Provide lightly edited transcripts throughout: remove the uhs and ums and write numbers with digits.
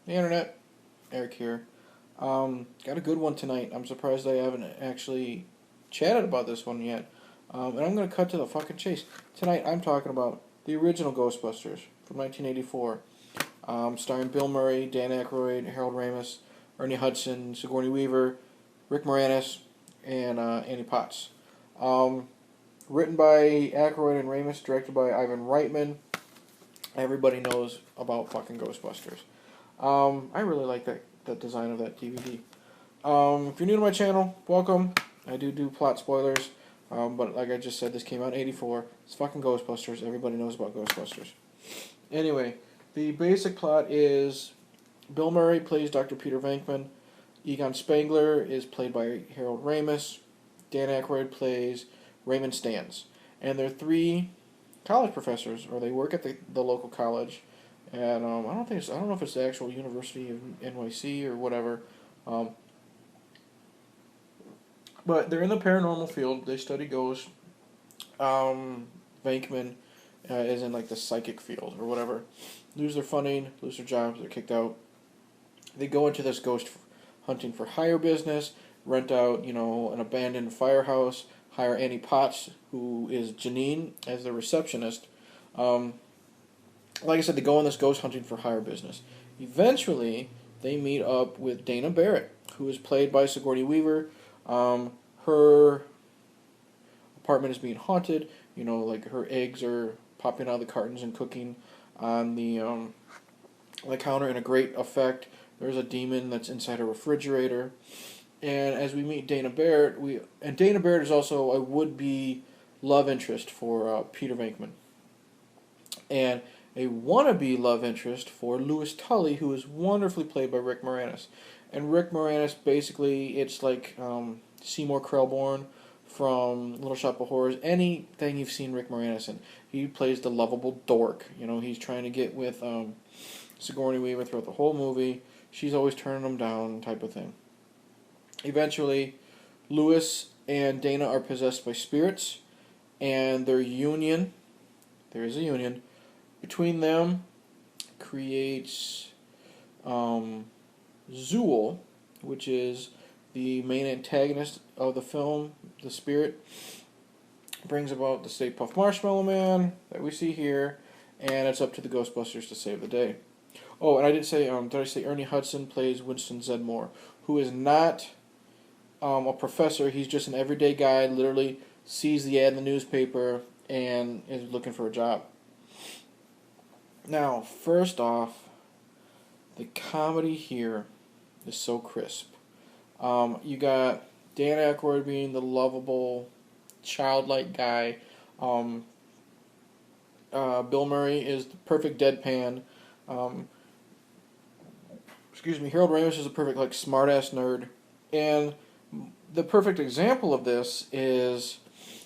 The internet, Eric here. Got a good one tonight. I'm surprised I haven't actually chatted about this one yet. And I'm going to cut to the fucking chase. Tonight I'm talking about the original Ghostbusters from 1984, starring Bill Murray, Dan Aykroyd, Harold Ramis, Ernie Hudson, Sigourney Weaver, Rick Moranis, and Annie Potts. Um, Written by Aykroyd and Ramis, directed by Ivan Reitman. Everybody knows about fucking Ghostbusters. I really like that design of that DVD. If you're new to my channel, welcome. I do plot spoilers, but like I just said, this came out in '84. It's fucking Ghostbusters. Everybody knows about Ghostbusters. Anyway, the basic plot is Bill Murray plays Dr. Peter Venkman. Egon Spengler is played by Harold Ramis. Dan Aykroyd plays Raymond Stantz. And they're three college professors, or they work at the local college. And I don't know if it's the actual University of NYC or whatever. Um, but they're in the paranormal field. They study ghosts. Venkman is in like the psychic field or whatever. Lose their funding, lose their jobs, they're kicked out. They go into this ghost hunting for hire business, rent out, an abandoned firehouse, hire Annie Potts, who is Janine, as the receptionist. Um, like I said, they go on this ghost hunting for hire business. Eventually, they meet up with Dana Barrett, who is played by Sigourney Weaver. Her apartment is being haunted. Like her eggs are popping out of the cartons and cooking on the counter in a great effect. There's a demon that's inside a refrigerator. And as we meet Dana Barrett, Dana Barrett is also a would-be love interest for Peter Venkman. And a wannabe love interest for Louis Tully, who is wonderfully played by Rick Moranis. And Rick Moranis, basically, it's like Seymour Krelborn from Little Shop of Horrors. Anything you've seen Rick Moranis in, he plays the lovable dork. He's trying to get with Sigourney Weaver throughout the whole movie. She's always turning him down, type of thing. Eventually, Louis and Dana are possessed by spirits, and there is a union, between them creates Zool, which is the main antagonist of the film, the spirit. Brings about the Stay Puft Marshmallow Man that we see here, and it's up to the Ghostbusters to save the day. Oh, and did I say Ernie Hudson plays Winston Zedmore, who is not a professor. He's just an everyday guy, literally sees the ad in the newspaper and is looking for a job. Now, first off, the comedy here is so crisp. You got Dan Aykroyd being the lovable, childlike guy. Bill Murray is the perfect deadpan. Harold Ramis is a perfect, smart-ass nerd. And the perfect example of this is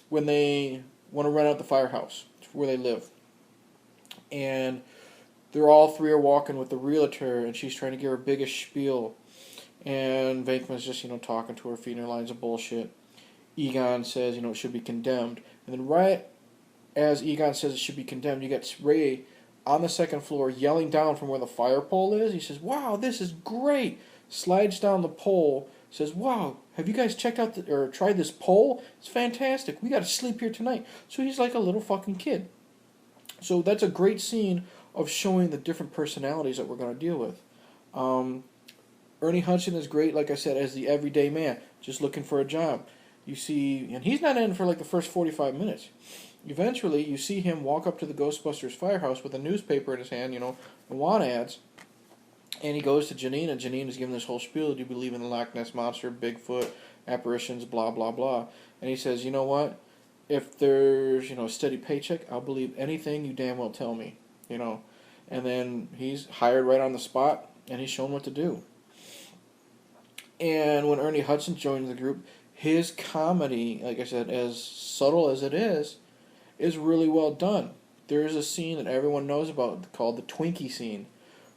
when they want to rent out the firehouse where they live. And they're all three are walking with the realtor, and she's trying to give her biggest spiel. And Venkman's just, talking to her, feeding her lines of bullshit. Egon says, it should be condemned. And then right as Egon says it should be condemned, you get Ray on the second floor yelling down from where the fire pole is. He says, "Wow, this is great." Slides down the pole, says, "Wow, have you guys checked out or tried this pole? It's fantastic. We got to sleep here tonight." So he's like a little fucking kid. So that's a great scene of showing the different personalities that we're going to deal with. Ernie Hudson is great, like I said, as the everyday man, just looking for a job. You see, and he's not in for the first 45 minutes. Eventually, you see him walk up to the Ghostbusters firehouse with a newspaper in his hand, the want ads, and he goes to Janine, and Janine is giving this whole spiel. Do you believe in the Loch Ness Monster, Bigfoot, apparitions, blah, blah, blah. And he says, you know what? If there's, a steady paycheck, I'll believe anything you damn well tell me, And then he's hired right on the spot, and he's shown what to do. And when Ernie Hudson joins the group, his comedy, like I said, as subtle as it is really well done. There is a scene that everyone knows about called the Twinkie scene,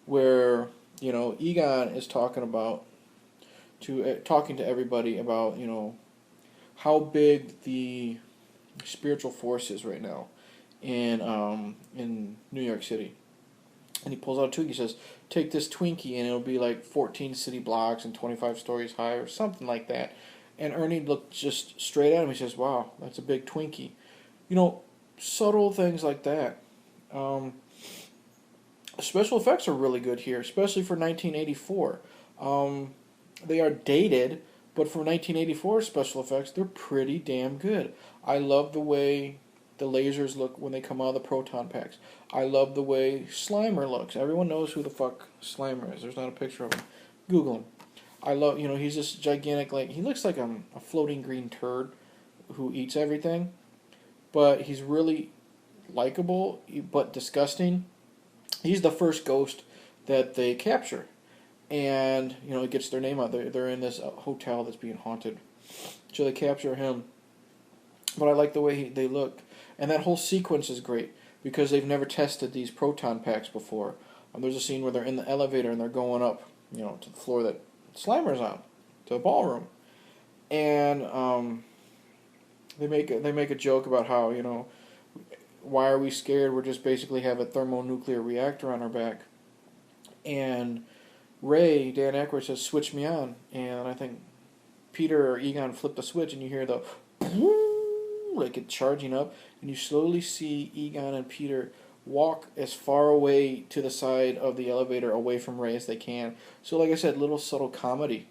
where Egon is talking to everybody about how big the spiritual force is right now in New York City, and he pulls out a Twinkie. He says, take this Twinkie and it'll be like 14 city blocks and 25 stories high or something like that. And Ernie looked just straight at him. He says, wow, that's a big Twinkie. You know, subtle things like that. Special effects are really good here, especially for 1984. They are dated, but for 1984 special effects, they're pretty damn good. I love the way the lasers look when they come out of the proton packs. I love the way Slimer looks. Everyone knows who the fuck Slimer is. There's not a picture of him. Google him. I love, he's this gigantic, like, he looks like a floating green turd who eats everything, but he's really likable, but disgusting. He's the first ghost that they capture, and, it gets their name out. They're in this hotel that's being haunted, so they capture him, but I like the way they look, and that whole sequence is great, because they've never tested these proton packs before. There's a scene where they're in the elevator, and they're going up, to the floor that Slimer's on, to the ballroom, and they make a joke about how why are we scared? We're just basically have a thermonuclear reactor on our back, and Dan Aykroyd says, "Switch me on," and I think Peter or Egon flip the switch, and you hear the like it charging up, and you slowly see Egon and Peter walk as far away to the side of the elevator away from Ray as they can. So like I said, little subtle comedy.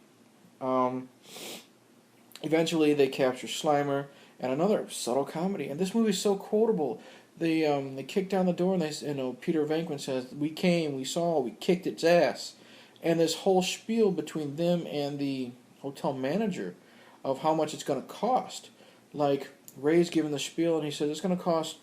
Eventually they capture Slimer, and another subtle comedy. And this movie's so quotable. They kick down the door, and Peter Venkman says, "We came, we saw, we kicked its ass." And this whole spiel between them and the hotel manager of how much it's going to cost. Like, Ray's giving the spiel, and he says it's going to cost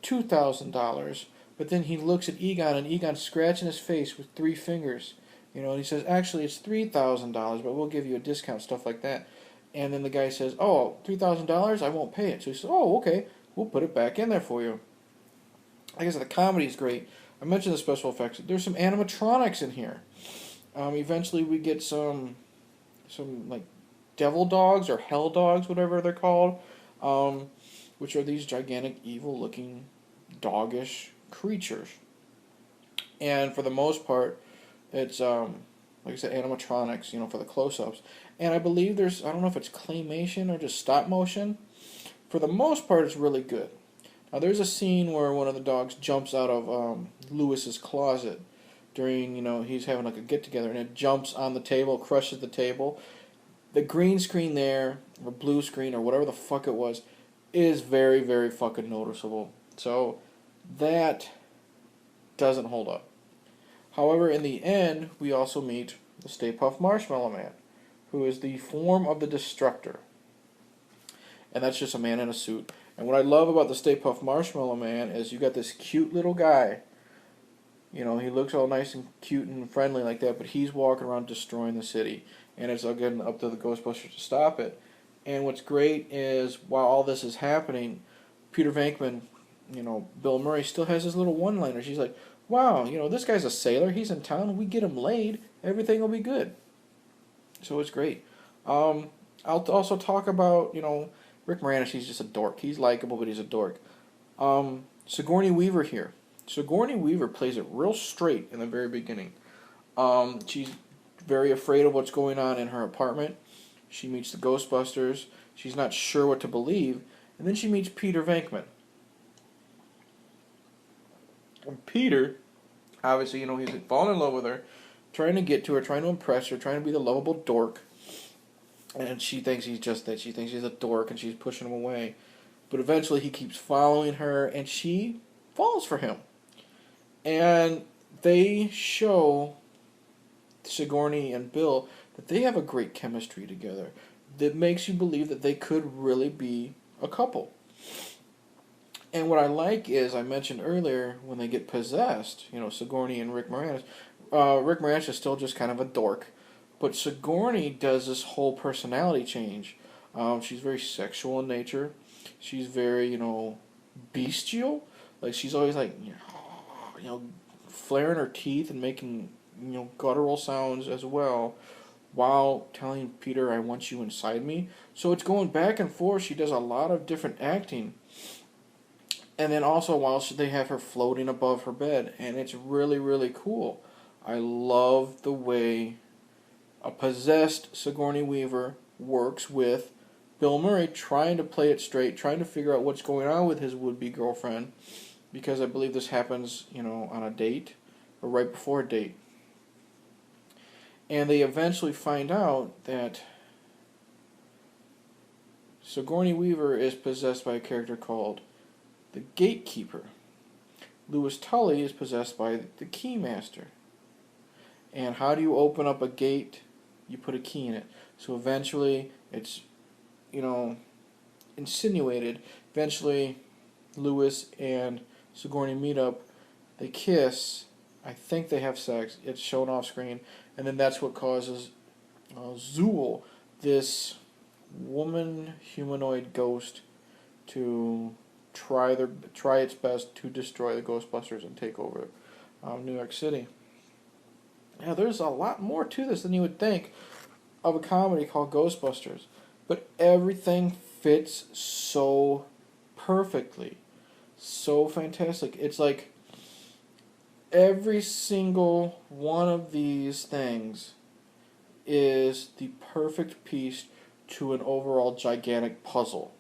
$2,000. But then he looks at Egon, and Egon's scratching his face with 3 fingers. And he says, actually, it's $3,000, but we'll give you a discount, stuff like that. And then the guy says, oh, $3,000? I won't pay it. So he says, oh, okay, we'll put it back in there for you. Like I said, the comedy is great. I mentioned the special effects. There's some animatronics in here. Eventually we get some like devil dogs or hell dogs, whatever they're called, which are these gigantic, evil-looking, doggish creatures. And for the most part, it's like I said, animatronics, for the close-ups. And I believe I don't know if it's claymation or just stop motion. For the most part, it's really good. Now, there's a scene where one of the dogs jumps out of Lewis's closet during, he's having like a get-together, and it jumps on the table, crushes the table. The green screen there, or blue screen, or whatever the fuck it was, is very, very fucking noticeable. So, that doesn't hold up. However, in the end, we also meet the Stay Puft Marshmallow Man, who is the form of the Destructor. And that's just a man in a suit. And what I love about the Stay Puft Marshmallow Man is you got this cute little guy. He looks all nice and cute and friendly like that, but he's walking around destroying the city. And it's again up to the Ghostbusters to stop it. And what's great is, while all this is happening, Peter Venkman, Bill Murray still has his little one-liner. She's like, wow, this guy's a sailor. He's in town. We get him laid. Everything will be good. So it's great. I'll also talk about, Rick Moranis. He's just a dork. He's likable, but he's a dork. Sigourney Weaver here. Sigourney Weaver plays it real straight in the very beginning. She's very afraid of what's going on in her apartment. She meets the Ghostbusters. She's not sure what to believe. And then she meets Peter Venkman. And Peter, obviously, he's fallen in love with her, trying to get to her, trying to impress her, trying to be the lovable dork. And she thinks he's just that. She thinks he's a dork, and she's pushing him away. But eventually he keeps following her, and she falls for him. And they show Sigourney and Bill that they have a great chemistry together that makes you believe that they could really be a couple. And what I like is, I mentioned earlier, when they get possessed, Sigourney and Rick Moranis. Rick Moranis is still just kind of a dork, but Sigourney does this whole personality change. She's very sexual in nature. She's very, bestial. Like, she's always like, flaring her teeth and making, guttural sounds as well, while telling Peter, I want you inside me. So it's going back and forth. She does a lot of different acting. And then also while they have her floating above her bed. And it's really, really cool. I love the way a possessed Sigourney Weaver works with Bill Murray, trying to play it straight, trying to figure out what's going on with his would-be girlfriend, because I believe this happens, on a date, or right before a date. And they eventually find out that Sigourney Weaver is possessed by a character called the Gatekeeper. Louis Tully is possessed by the Keymaster. And how do you open up a gate? You put a key in it. So eventually, it's, insinuated. Eventually, Louis and Sigourney meet up. They kiss. I think they have sex. It's shown off screen. And then that's what causes Zool, this woman humanoid ghost, to try its best to destroy the Ghostbusters and take over New York City. Now, there's a lot more to this than you would think of a comedy called Ghostbusters, but everything fits so perfectly, so fantastic. It's like every single one of these things is the perfect piece to an overall gigantic puzzle.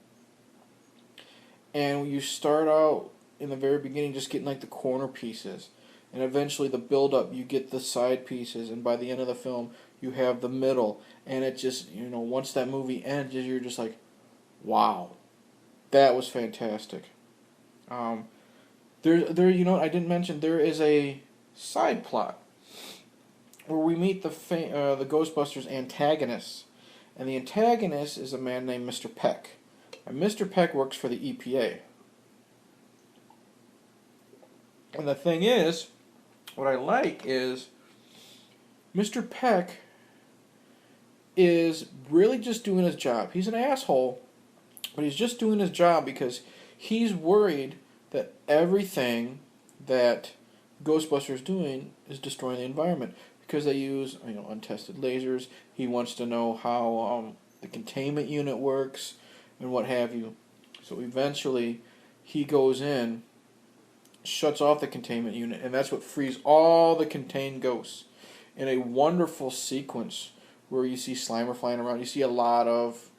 And you start out in the very beginning just getting like the corner pieces, and eventually the build-up, you get the side pieces, and by the end of the film, you have the middle. And it just, once that movie ends, you're just like, wow, that was fantastic. I didn't mention, there is a side plot where we meet the Ghostbusters antagonists. And the antagonist is a man named Mr. Peck. And Mr. Peck works for the EPA. And the thing is, what I like is Mr. Peck is really just doing his job. He's an asshole, but he's just doing his job because he's worried that everything that Ghostbusters is doing is destroying the environment, because they use untested lasers. He wants to know how the containment unit works and what have you. So eventually he goes in, shuts off the containment unit, and that's what frees all the contained ghosts in a wonderful sequence where you see Slimer flying around. You see a lot of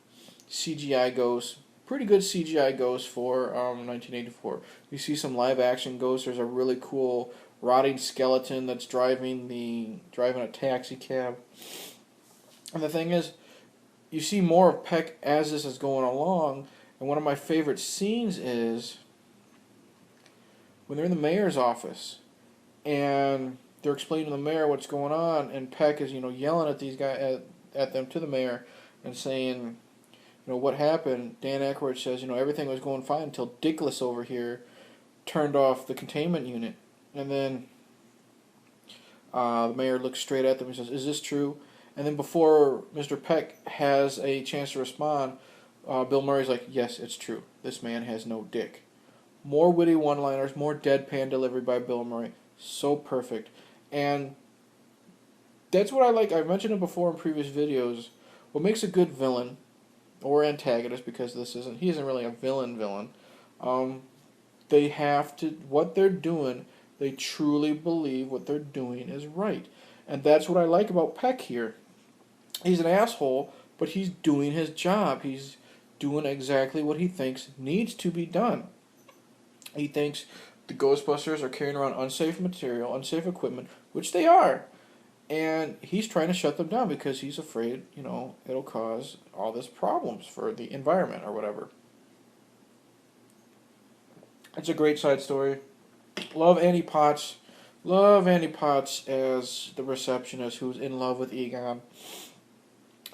CGI ghosts, pretty good CGI ghosts for 1984. You see some live action ghosts. There's a really cool rotting skeleton that's driving a taxi cab. And the thing is, you see more of Peck as this is going along, and one of my favorite scenes is when they're in the mayor's office, and they're explaining to the mayor what's going on, and Peck is, yelling at these guys, at them, to the mayor, and saying, what happened. Dan Aykroyd says, everything was going fine until Dickless over here turned off the containment unit. And then the mayor looks straight at them and says, is this true? And then before Mr. Peck has a chance to respond, Bill Murray's like, yes, it's true. This man has no dick. More witty one-liners, more deadpan delivery by Bill Murray. So perfect. And that's what I like. I've mentioned it before in previous videos. What makes a good villain, or antagonist, because he isn't really a villain. They have to, what they're doing, they truly believe what they're doing is right. And that's what I like about Peck here. He's an asshole, but he's doing his job. He's doing exactly what he thinks needs to be done. He thinks the Ghostbusters are carrying around unsafe material, unsafe equipment, which they are. And he's trying to shut them down because he's afraid, it'll cause all this problems for the environment or whatever. It's a great side story. Love Annie Potts. Love Annie Potts as the receptionist who's in love with Egon.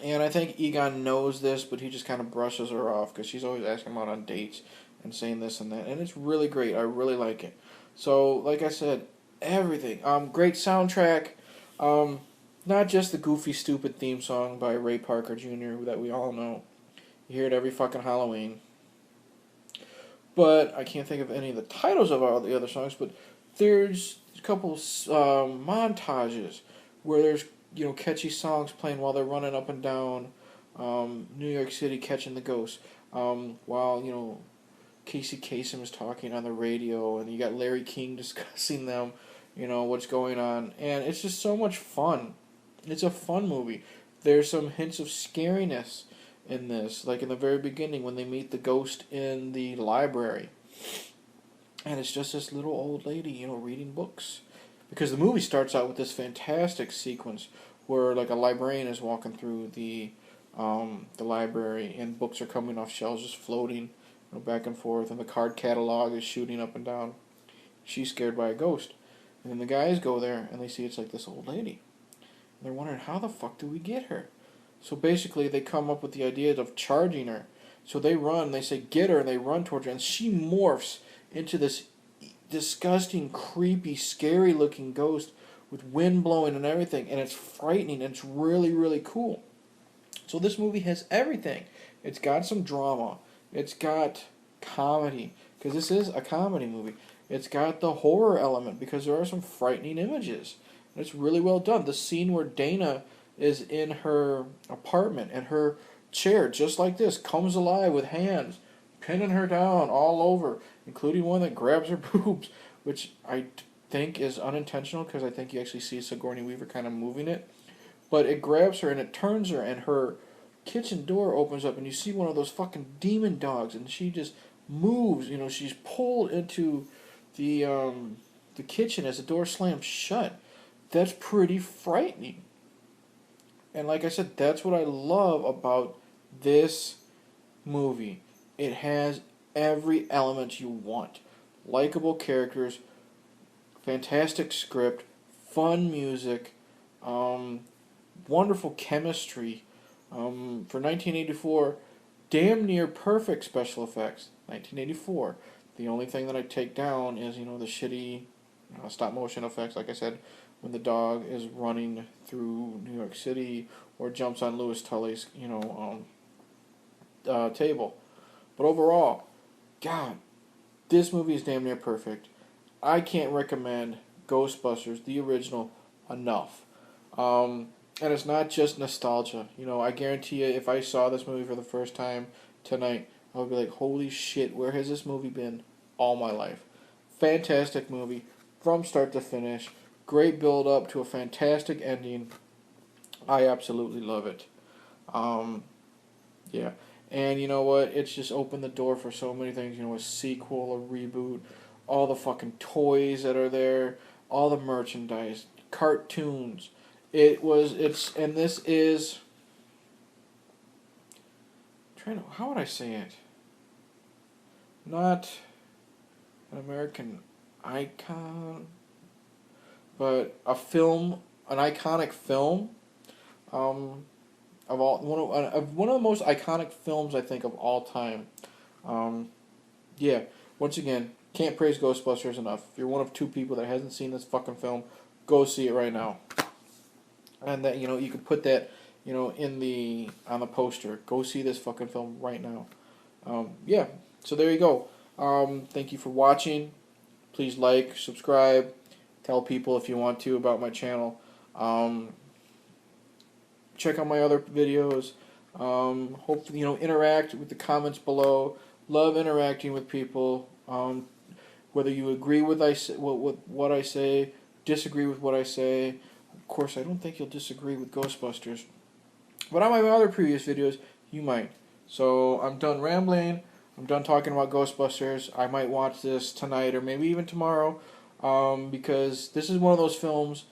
And I think Egon knows this, but he just kind of brushes her off because she's always asking him out on dates and saying this and that. And it's really great. I really like it. So, like I said, everything. Great soundtrack. Not just the goofy, stupid theme song by Ray Parker Jr. that we all know. You hear it every fucking Halloween. But I can't think of any of the titles of all the other songs, but there's a couple montages where there's, catchy songs playing while they're running up and down New York City catching the ghosts. While, Casey Kasem is talking on the radio, and you got Larry King discussing them. what's going on. And it's just so much fun. It's a fun movie. There's some hints of scariness in this, like in the very beginning when they meet the ghost in the library. And it's just this little old lady, reading books. Because the movie starts out with this fantastic sequence where like a librarian is walking through the library and books are coming off shelves just floating back and forth, and the card catalog is shooting up and down. She's scared by a ghost. And then the guys go there and they see it's like this old lady. And they're wondering, how the fuck do we get her? So basically they come up with the idea of charging her. So they run, they say get her, and they run towards her, and she morphs into this disgusting, creepy, scary looking ghost with wind blowing and everything, and it's frightening, and it's really, really cool. So this movie has everything. It's got some drama. It's got comedy, because this is a comedy movie. It's got the horror element, because there are some frightening images. And it's really well done. The scene where Dana is in her apartment, and her chair, just like this, comes alive with hands pinning her down all over, including one that grabs her boobs, which I think is unintentional, because I think you actually see Sigourney Weaver kind of moving it. But it grabs her and it turns her, and her kitchen door opens up, and you see one of those fucking demon dogs, and she just moves. She's pulled into the kitchen as the door slams shut. That's pretty frightening. And like I said, that's what I love about this movie. It has every element you want. Likeable characters, fantastic script, fun music, wonderful chemistry. For 1984, damn near perfect special effects. 1984. The only thing that I take down is, the shitty stop motion effects, like I said, when the dog is running through New York City or jumps on Louis Tully's, table. But overall, God, this movie is damn near perfect. I can't recommend Ghostbusters, the original, enough. And it's not just nostalgia. I guarantee you, if I saw this movie for the first time tonight, I would be like, holy shit, where has this movie been all my life? Fantastic movie, from start to finish. Great build up to a fantastic ending. I absolutely love it. Yeah. And you know what? It's just opened the door for so many things. A sequel, a reboot, all the fucking toys that are there, all the merchandise, cartoons. And this is, how would I say it? Not an American icon, but an iconic film, of one of the most iconic films, I think, of all time. Yeah. Once again, can't praise Ghostbusters enough. If you're one of two people that hasn't seen this fucking film, go see it right now. And that you could put that on the poster. Go see this fucking film right now. Yeah. So there you go. Thank you for watching. Please like, subscribe, tell people if you want to about my channel. Check out my other videos. Hopefully, interact with the comments below. Love interacting with people. Whether you agree with what I say, disagree with what I say. Of course, I don't think you'll disagree with Ghostbusters. But on my other previous videos, you might. So I'm done rambling. I'm done talking about Ghostbusters. I might watch this tonight or maybe even tomorrow, because this is one of those films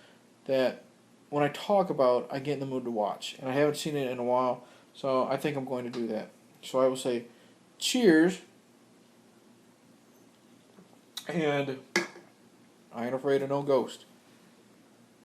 that when I talk about, I get in the mood to watch. And I haven't seen it in a while, so I think I'm going to do that. So I will say cheers, and I ain't afraid of no ghost.